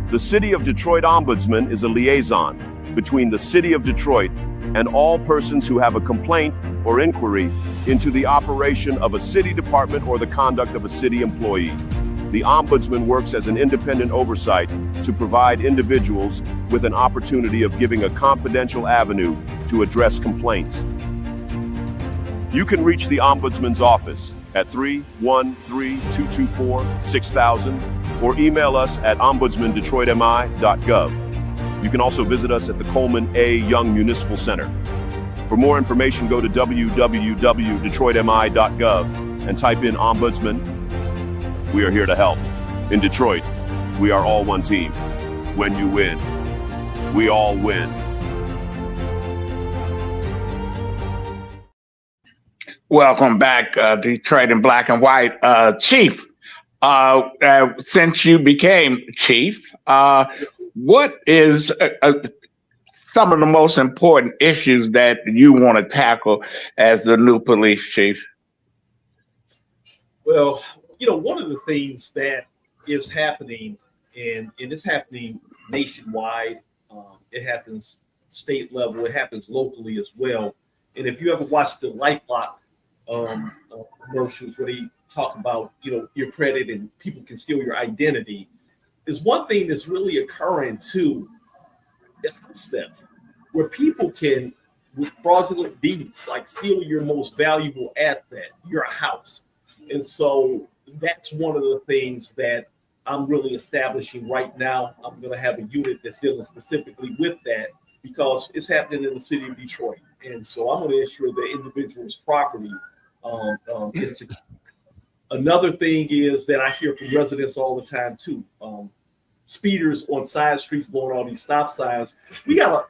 The City of Detroit Ombudsman is a liaison between the City of Detroit and all persons who have a complaint or inquiry into the operation of a city department or the conduct of a city employee. The Ombudsman works as an independent oversight to provide individuals with an opportunity of giving a confidential avenue to address complaints. You can reach the Ombudsman's office at 313-224-6000 or email us at ombudsmandetroitmi.gov. You can also visit us at the Coleman A. Young Municipal Center. For more information, go to www.detroitmi.gov and type in Ombudsman. We are here to help. In Detroit, we are all one team. When you win, we all win. Welcome back, Detroit in Black and White. Chief, since you became chief, what is some of the most important issues that you want to tackle as the new police chief? Well, one of the things that is happening, and it's happening nationwide, it happens state level, it happens locally as well. And if you ever watch the LifeLock commercials where they talk about, your credit and people can steal your identity, is one thing that's really occurring too, the house theft, where people can, with fraudulent deeds, like steal your most valuable asset, your house. And so that's one of the things that I'm really establishing right now. I'm going to have a unit that's dealing specifically with that because it's happening in the city of Detroit. And so I'm going to ensure the individual's property is secure. Another thing is that I hear from residents all the time too. Speeders on side streets blowing all these stop signs. We have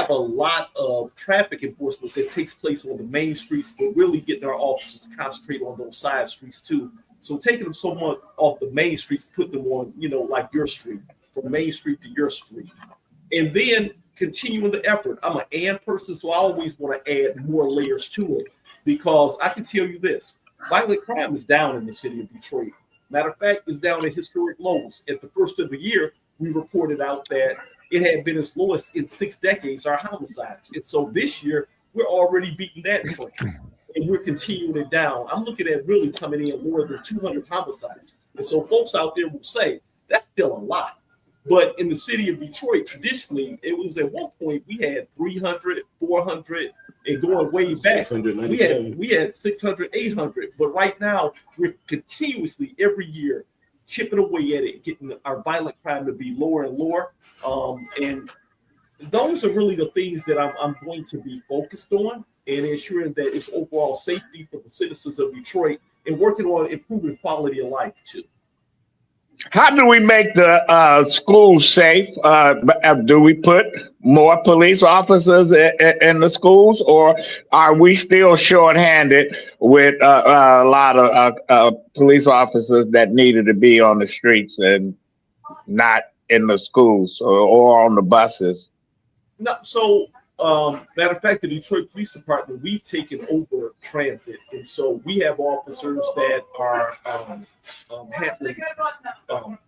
a lot of traffic enforcement that takes place on the main streets, but really getting our officers to concentrate on those side streets too. So taking them somewhat off the main streets, putting them on, like your street, from Main Street to your street. And then continuing the effort. I'm an and person, so I always want to add more layers to it because I can tell you this. Violent crime is down in the city of Detroit. Matter of fact, it's down at historic lows. At the first of the year, we reported out that it had been its lowest in 6 decades, our homicides. And so this year, we're already beating that trend. And we're continuing it down. I'm looking at really coming in more than 200 homicides. And so folks out there will say, that's still a lot. But in the city of Detroit, traditionally, it was at one point, we had 300, 400, and going way back, we had 600, 800. But right now, we're continuously every year chipping away at it, getting our violent crime to be lower and lower. And those are really the things that I'm going to be focused on. and ensuring that it's overall safety for the citizens of Detroit, and working on improving quality of life too. How do we make the schools safe? Do we put more police officers in the schools, or are we still shorthanded with a lot of police officers that needed to be on the streets and not in the schools or on the buses? No, so matter of fact, the Detroit Police Department, we've taken over transit, and so we have officers that are handling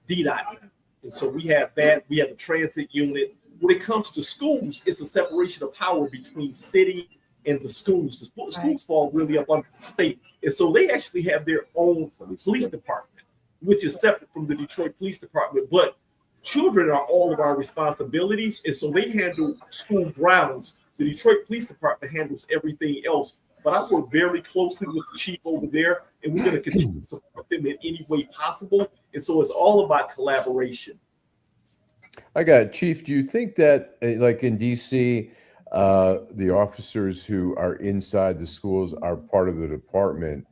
DDOT, and so we have that. We have a transit unit. When it comes to schools, it's a separation of power between city and the schools. The schools fall really up under the state, and so they actually have their own police department, which is separate from the Detroit Police Department, but children are all of our responsibilities, and so they handle school grounds. The Detroit Police Department handles everything else, but I work very closely with the chief over there, and we're going to continue to support them in any way possible, and so it's all about collaboration. Chief, do you think that, like in DC, the officers who are inside the schools are part of the department?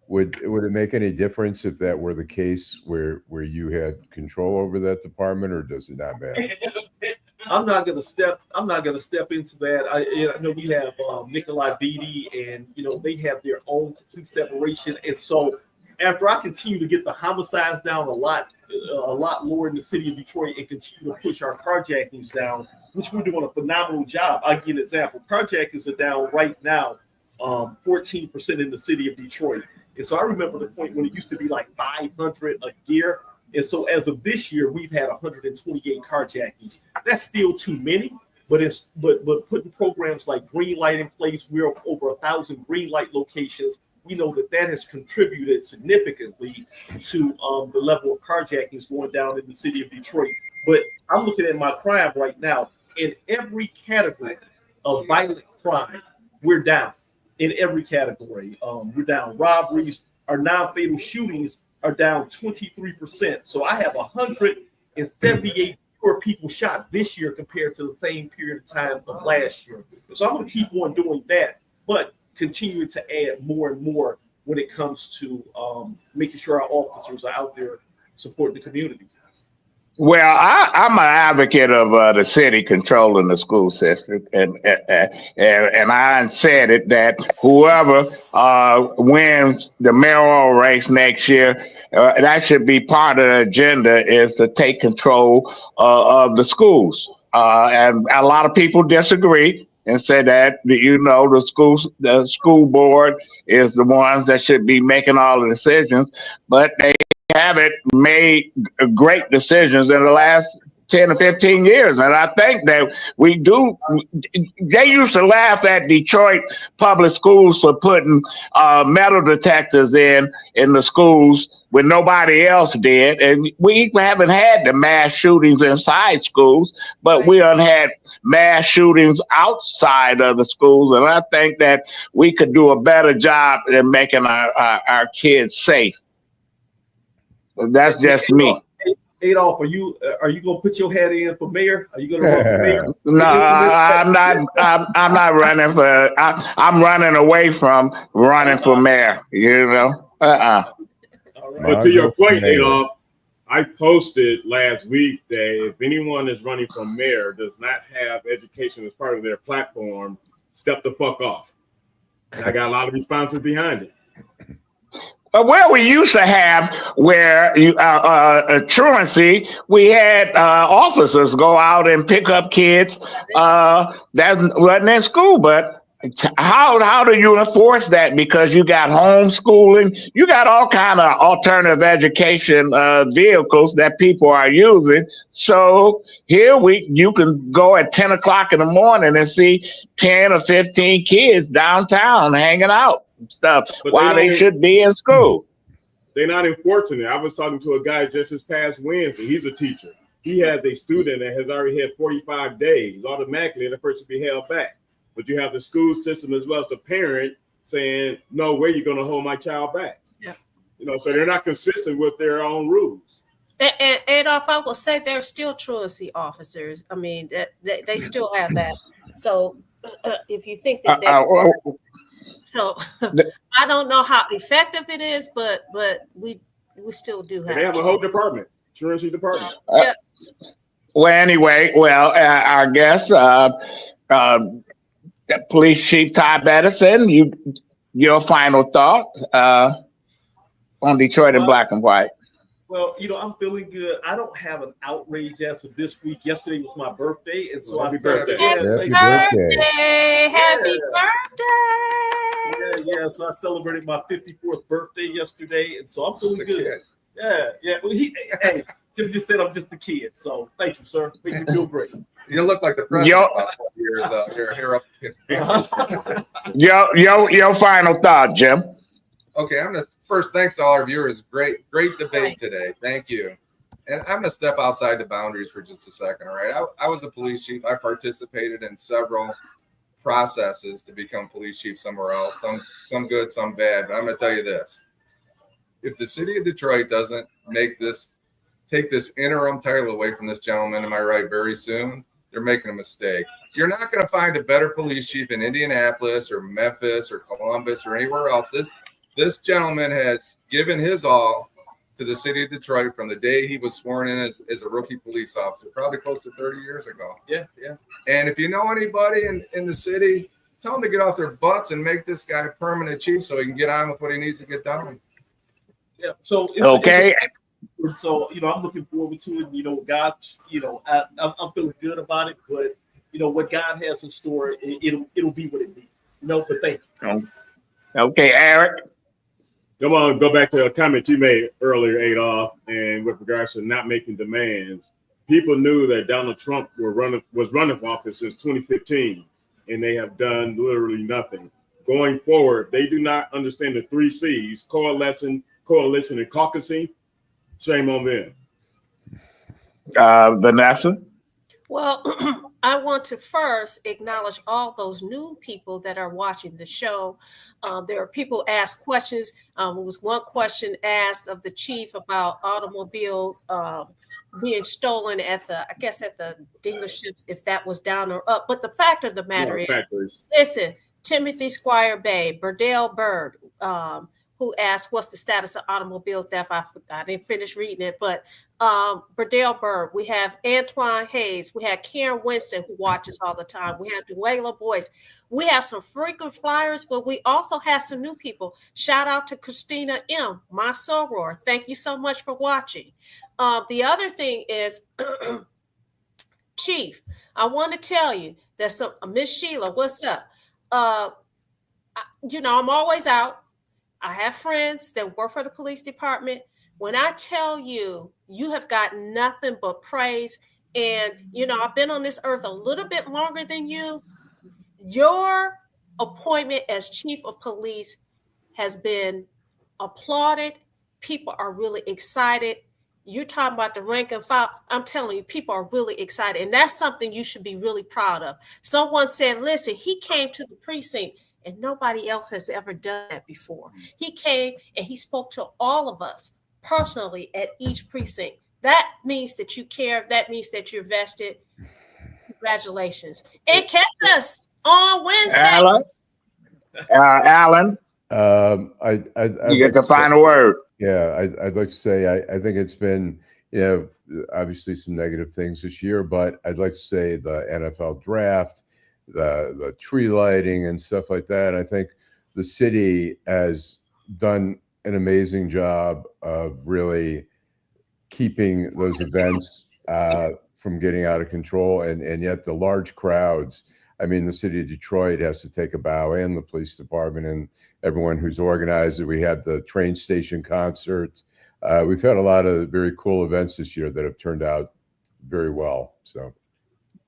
Would it make any difference if that were the case where you had control over that department, or does it not matter? I'm not gonna step into that. I know we have Nikolai Beatty, and they have their own complete separation. And so after I continue to get the homicides down a lot lower in the city of Detroit, and continue to push our carjackings down, which we're doing a phenomenal job. I'll give you an example. Carjackings are down right now 14% in the city of Detroit. And so I remember the point when it used to be like 500 a year. And so as of this year, we've had 128 carjackings. That's still too many, but putting programs like green light in place, we're over 1,000 green light locations. We know that has contributed significantly to the level of carjackings going down in the city of Detroit. But I'm looking at my crime right now. In every category of violent crime, we're down. In every category, we're down. Robberies, our non-fatal shootings are down 23%. So I have 178 fewer people shot this year compared to the same period of time of last year. So I'm going to keep on doing that, but continuing to add more and more when it comes to making sure our officers are out there supporting the community. Well, I'm an advocate of the city controlling the school system, and I said it that whoever wins the mayoral race next year, that should be part of the agenda, is to take control of the schools. And a lot of people disagree and say that the school board is the ones that should be making all the decisions, but they haven't made great decisions in the last 10 or 15 years. And I think that we do. They used to laugh at Detroit public schools for putting metal detectors in the schools when nobody else did. And we haven't had the mass shootings inside schools, but we have had mass shootings outside of the schools. And I think that we could do a better job in making our kids safe. That's just me. Adolph, are you gonna put your head in for mayor? Are you gonna run for mayor? No, I'm not. I'm not running for. I'm running away from running for mayor. Right. But to your point, Adolph, I posted last week that if anyone is running for mayor does not have education as part of their platform, step the fuck off. And I got a lot of responses behind it. Well, we used to have where truancy, we had officers go out and pick up kids that wasn't in school. But how do you enforce that? Because you got homeschooling, you got all kind of alternative education vehicles that people are using. So here you can go at 10 o'clock in the morning and see 10 or 15 kids downtown hanging out. Stuff while they should be in school. They're not enforcing it. I was talking to a guy just this past Wednesday. He's a teacher. He has a student that has already had 45 days. Automatically, the person be held back. But you have the school system as well as the parent saying, "No way, you're going to hold my child back." Yeah. So they're not consistent with their own rules. And Adolph, I will say they're still truancy officers. I mean, they still have that. So if you think that so I don't know how effective it is, but we still do have. They have a whole department, truancy department. Yeah. Well, anyway, I guess Police Chief Todd Bettison, your final thought on Detroit in black and white. Well, I'm feeling good. I don't have an outrage as of this week. Yesterday was my birthday, and so Happy birthday. Happy birthday. Yeah. So I celebrated my 54th birthday yesterday, and so I'm feeling good. Yeah. Well, Jim just said I'm just a kid, so thank you, sir. Make me feel great. You look like the president about 4 years. Your final thought, Jim. Okay, I'm gonna first thanks to all our viewers. Great debate today. Thank you. And I'm gonna step outside the boundaries for just a second. All right, I was a police chief. I participated in several processes to become police chief somewhere else. Some good, some bad. But I'm gonna tell you this: if the city of Detroit doesn't take this interim title away from this gentleman, am I right? Very soon, they're making a mistake. You're not gonna find a better police chief in Indianapolis or Memphis or Columbus or anywhere else. This gentleman has given his all to the city of Detroit from the day he was sworn in as a rookie police officer, probably close to 30 years ago. Yeah. And if you know anybody in the city, tell them to get off their butts and make this guy permanent chief so he can get on with what he needs to get done. Yeah. So Okay. So I'm looking forward to it. God, I'm feeling good about it. But what God has in store, it'll be what it be. But thank you. Okay, Eric. Come on, go back to a comment you made earlier, Adolph, and with regards to not making demands. People knew that Donald Trump was running for office since 2015, and they have done literally nothing. Going forward, they do not understand the 3 C's: coalition, and caucusing. Shame on them. Vanessa. Well, I want to first acknowledge all those new people that are watching the show. There are people ask questions. There was one question asked of the chief about automobiles being stolen at the dealerships, if that was down or up. But the fact of the matter is, listen, Timothy Squire Bay, Burdell Bird, who asked what's the status of automobile theft. I didn't finish reading it, but Burdell Bird, we have Antoine Hayes, we have Karen Winston, who watches all the time, we have Duela Boyce, we have some frequent flyers, but we also have some new people. Shout out to Christina M., my soror. Thank you so much for watching. The other thing is, Chief, I want to tell you that Miss Sheila, what's up? I'm always out. I have friends that work for the police department. When I tell you, you have got nothing but praise. And, I've been on this earth a little bit longer than you. Your appointment as chief of police has been applauded. People are really excited. You're talking about the rank and file. I'm telling you, people are really excited. And that's something you should be really proud of. Someone said, listen, he came to the precinct and nobody else has ever done that before. He came and he spoke to all of us personally at each precinct. That means that you care. That means that you're vested. Congratulations. And catch us on Wednesday. Allan. You get the final word. Yeah, I'd like to say I think it's been, obviously some negative things this year, but I'd like to say the NFL draft, the tree lighting and stuff like that. I think the city has done an amazing job of really keeping those events from getting out of control, and yet the large crowds. I mean, the city of Detroit has to take a bow, and the police department and everyone who's organized it. We had the train station concerts. We've had a lot of very cool events this year that have turned out very well. So.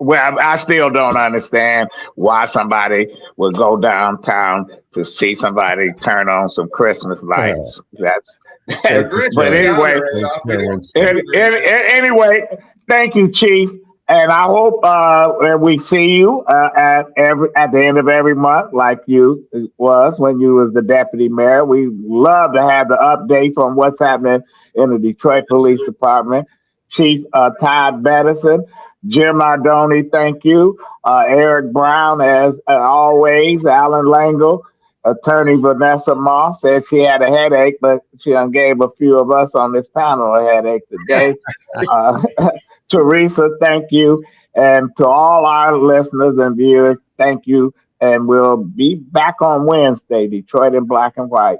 Well, I still don't understand why somebody would go downtown to see somebody turn on some Christmas lights. But anyway, thank you, Chief, and I hope that we see you at the end of every month, like you was when you was the deputy mayor. We love to have the updates on what's happening in the Detroit Police Department. Chief Todd Bettison, Jim Nardone, thank you. Eric Brown, as always. Allan Lengel. Attorney Vanessa Moss said she had a headache, but she done gave a few of us on this panel a headache today. Teresa, thank you. And to all our listeners and viewers, thank you. And we'll be back on Wednesday, Detroit in Black and White.